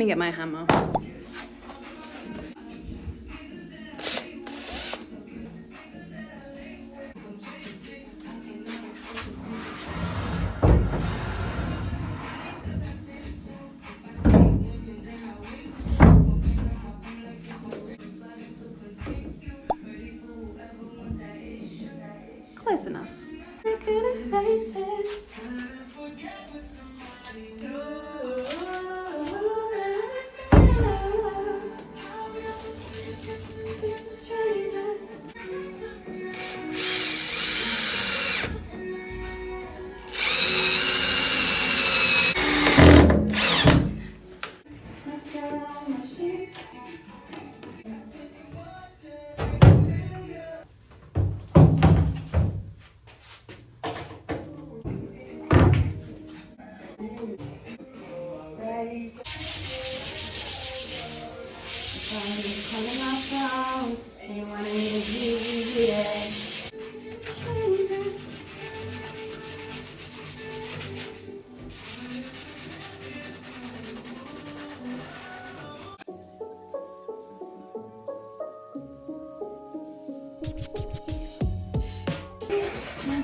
me get my hammer. Close enough. I could erase it.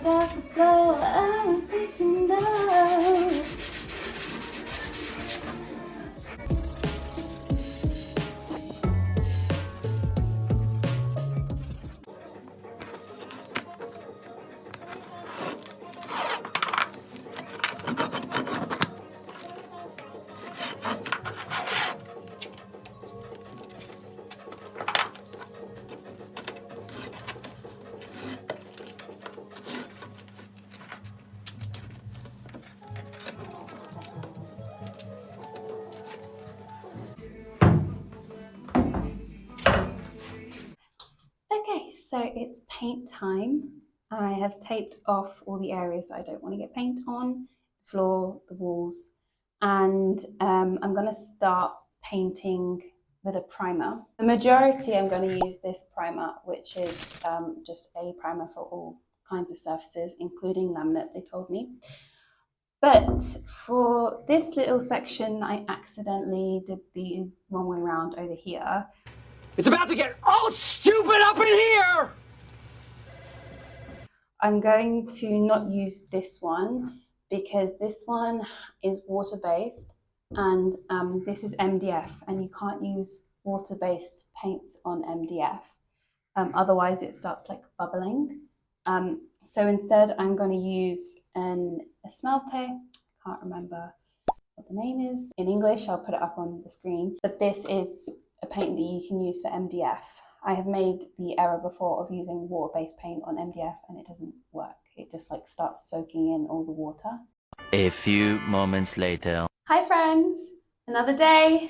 About to blow, I'm thinking no. Okay, so it's paint time. I have taped off all the areas I don't want to get paint on, the floor, the walls, and I'm going to start painting with a primer. The majority I'm going to use this primer, which is just a primer for all kinds of surfaces, including laminate, they told me. But for this little section, I accidentally did the wrong way around over here. It's about to get all stupid up in here! I'm going to not use this one because this one is water-based and this is MDF, and you can't use water-based paints on MDF. Otherwise it starts like bubbling. So instead I'm going to use an esmalte. Can't remember what the name is. In English, I'll put it up on the screen. But this is a paint that you can use for MDF. I have made the error before of using water-based paint on MDF and it doesn't work. It just like starts soaking in all the water. A few moments later. Hi friends! Another day,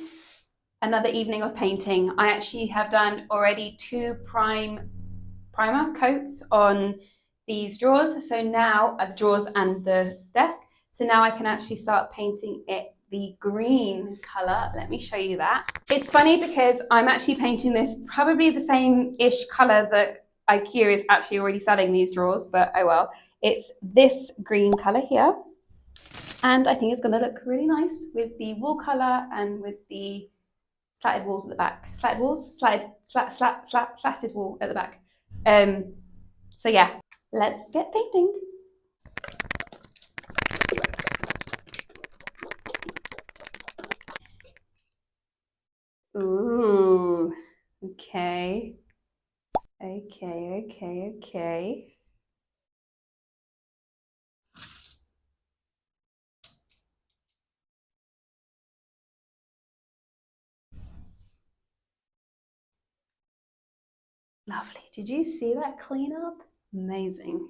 another evening of painting. I actually have done already 2 primer coats on these drawers. So now, the drawers and the desk. So now I can actually start painting it the green color. Let me show you that. It's funny because I'm actually painting this probably the same-ish color that IKEA is actually already selling these drawers, but oh well. It's this green color here. And I think it's gonna look really nice with the wall color and with the slatted walls at the back. Slatted walls? Slatted wall at the back. So yeah, let's get painting. Ooh, okay. Okay. Lovely. Did you see that cleanup? Amazing.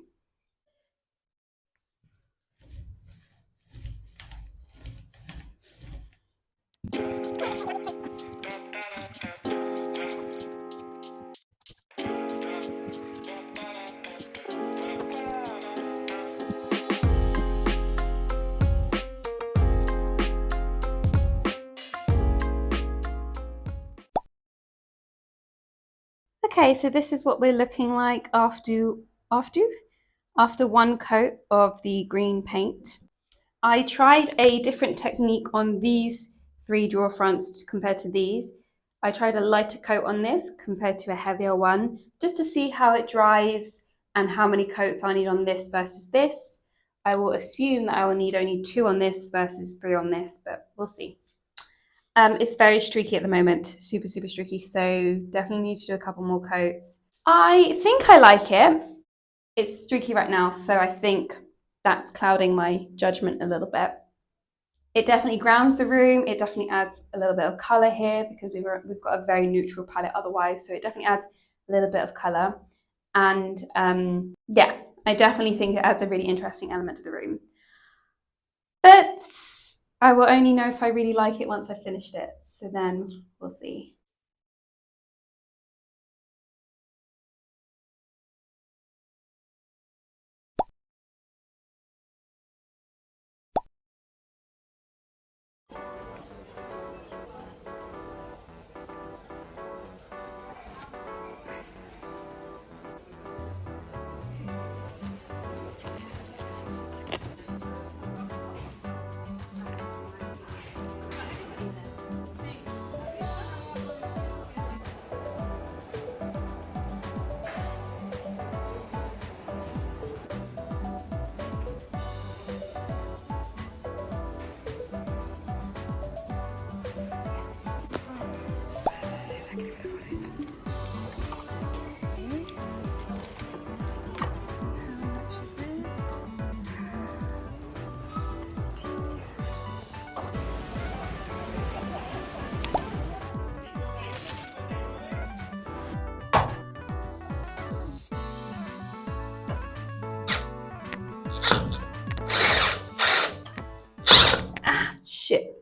Okay, so this is what we're looking like after one coat of the green paint. I tried a different technique on these 3 drawer fronts compared to these. I tried a lighter coat on this compared to a heavier one, just to see how it dries and how many coats I need on this versus this. I will assume that I will need only 2 on this versus 3 on this, but we'll see. It's very streaky at the moment, super, super streaky, so definitely need to do a couple more coats. I think I like it. It's streaky right now, so I think that's clouding my judgment a little bit. It definitely grounds the room. It definitely adds a little bit of color here because we've got a very neutral palette otherwise, so it definitely adds a little bit of color. And yeah, I definitely think it adds a really interesting element to the room. But I will only know if I really like it once I've finished it, so then we'll see. Shit.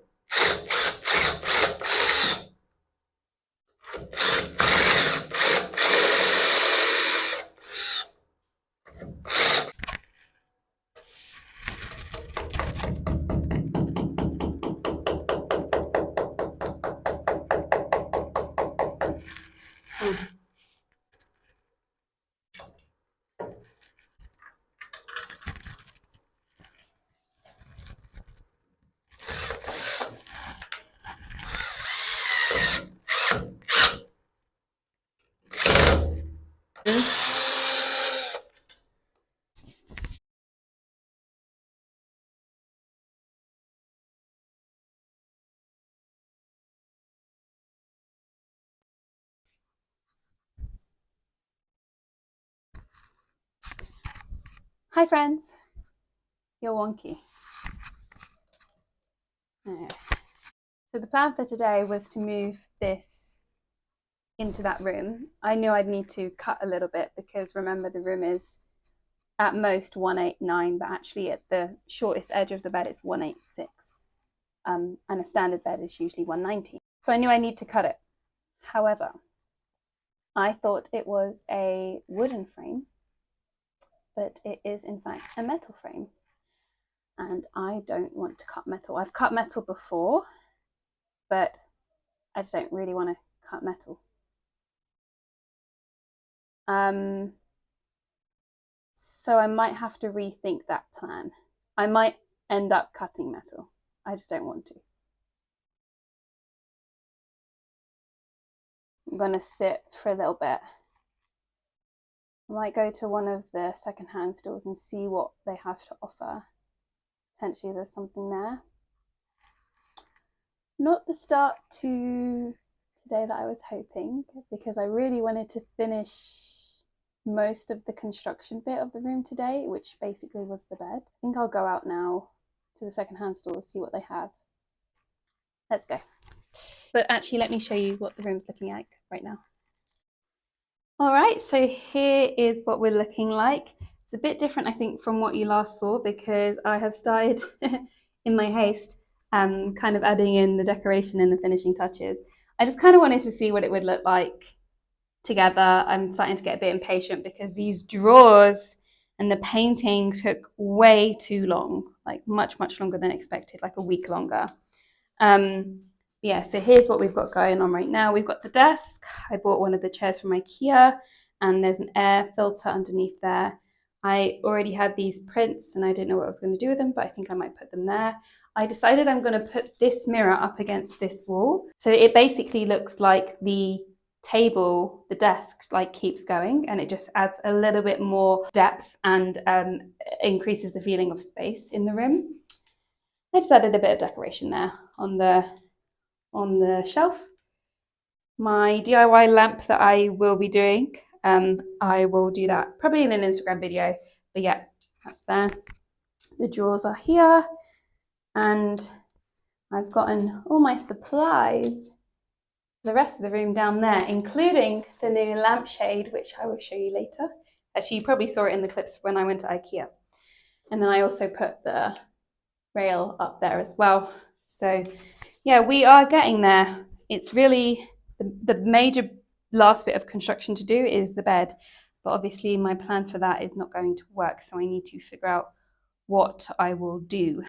Hi friends, you're wonky. Okay. So the plan for today was to move this into that room. I knew I'd need to cut a little bit because remember the room is at most 189, but actually at the shortest edge of the bed it's 186. And a standard bed is usually 190. So I knew I need to cut it. However, I thought it was a wooden frame, but it is in fact a metal frame. And I don't want to cut metal. I've cut metal before, but I just don't really want to cut metal. So I might have to rethink that plan. I might end up cutting metal. I just don't want to. I'm gonna sit for a little bit. I might go to one of the secondhand stores and see what they have to offer. Potentially there's something there. Not the start to today that I was hoping, because I really wanted to finish most of the construction bit of the room today, which basically was the bed. I think I'll go out now to the secondhand stores, see what they have. Let's go. But actually, let me show you what the room's looking like right now. All right, so here is what we're looking like. It's a bit different, I think, from what you last saw because I have started in my haste, kind of adding in the decoration and the finishing touches. I just kind of wanted to see what it would look like together. I'm starting to get a bit impatient because these drawers and the painting took way too long, like much, much longer than expected, like a week longer. Yeah, so here's what we've got going on right now. We've got the desk. I bought one of the chairs from IKEA and there's an air filter underneath there. I already had these prints and I didn't know what I was going to do with them, but I think I might put them there. I decided I'm going to put this mirror up against this wall. So it basically looks like the table, the desk, like keeps going, and it just adds a little bit more depth and increases the feeling of space in the room. I just added a bit of decoration there on the shelf. My DIY lamp that I will be doing, I will do that probably in an Instagram video, but yeah, that's there. The drawers are here, and I've gotten all my supplies for the rest of the room down there, including the new lampshade, which I will show you later. Actually, you probably saw it in the clips when I went to IKEA. And then I also put the rail up there as well. So yeah, we are getting there. It's really the major last bit of construction to do is the bed, but obviously my plan for that is not going to work, so I need to figure out what I will do.